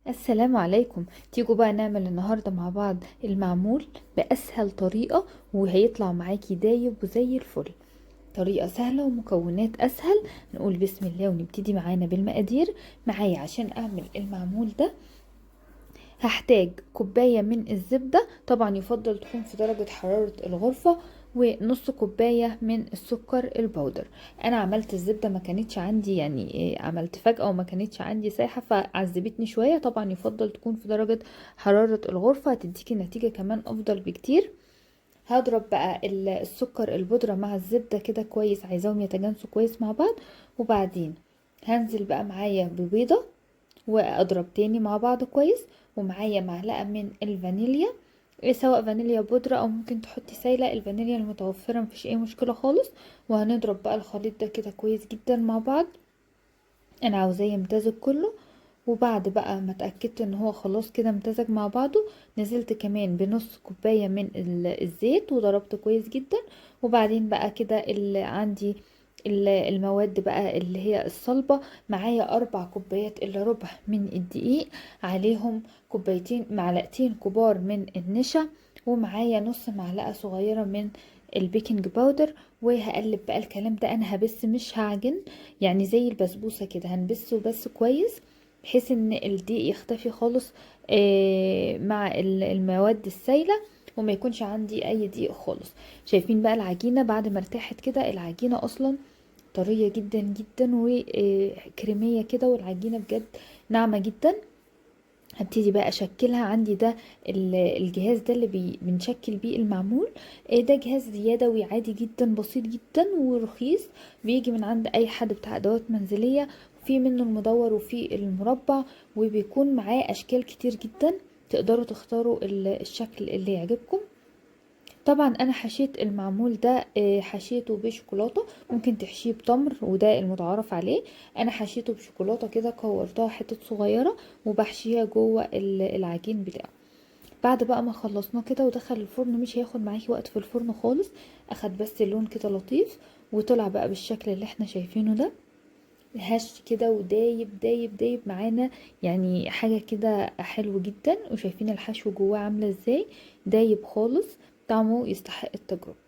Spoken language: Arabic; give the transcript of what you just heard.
السلام عليكم. تيجوا بقى نعمل النهاردة مع بعض المعمول بأسهل طريقة، وهيطلع معاكي دايب وزي الفل. طريقة سهلة ومكونات أسهل. نقول بسم الله ونبتدي معانا بالمقادير. معايا عشان أعمل المعمول ده هحتاج كوباية من الزبدة، طبعا يفضل تكون في درجة حرارة الغرفة، ونص كوباية من السكر البودر. انا عملت الزبدة ما كانتش عندي، يعني عملت فجأة وما كانتش عندي سايحة فعذبتني شوية. طبعا يفضل تكون في درجة حرارة الغرفة، هتديكي نتيجة كمان افضل بكتير. هضرب بقى السكر البودرة مع الزبدة كده كويس، عايزاهم يتجانسوا كويس مع بعض. وبعدين هنزل بقى معايا ببيضة واضرب تاني مع بعض كويس. ومعايا معلقة من الفانيليا، سواء فانيليا بودرة او ممكن تحطي سايلة. الفانيليا المتوفرة مفيش اي مشكلة خالص. وهنضرب بقى الخليط ده كده كويس جدا مع بعض. انا عاوزاه يمتزج كله. وبعد بقى ما اتأكدت ان هو خلاص كده امتزج مع بعضه، نزلت كمان بنص كوباية من الزيت وضربته كويس جدا. وبعدين بقى كده اللي عندي المواد بقى اللي هي الصلبة، معايا 4 كوبايات الا ربع من الدقيق، عليهم كوبايتين معلقتين كبار من النشا، ومعايا نص معلقة صغيرة من البيكنج باودر. وهقلب بقى الكلام ده، انا هبس مش هعجن، يعني زي البسبوسة كده هنبسه بس كويس، بحيث ان الدقيق يختفي خالص مع المواد السائلة، وما يكونش عندي اي دقيق خالص. شايفين بقى العجينة بعد ما ارتاحت كده؟ العجينة اصلا طرية جدا جدا وكريمية كده، والعجينة بجد ناعمة جدا. هبتدي بقى اشكلها. عندي ده الجهاز ده اللي بنشكل بيه المعمول. ده جهاز يدوي عادي جدا، بسيط جدا ورخيص، بيجي من عند اي حد بتاع ادوات منزلية. في منه المدور وفي المربع، وبيكون معاه اشكال كتير جدا، تقدروا تختاروا الشكل اللي يعجبكم. طبعا انا حشيت المعمول ده، حشيته بشوكولاته، ممكن تحشيه بتمر وده المتعارف عليه. انا حشيته بشوكولاته كده، كورتها حتت صغيره وبحشيها جوه العجين بتاعه. بعد بقى ما خلصناه كده ودخل الفرن، مش هياخد معاكي وقت في الفرن خالص، اخد بس اللون كده لطيف، وطلع بقى بالشكل اللي احنا شايفينه ده، هش كده ودايب دايب دايب معانا، يعني حاجة كده حلو جدا. وشايفين الحشو جواه عاملة ازاي، دايب خالص، طعمه يستحق التجربة.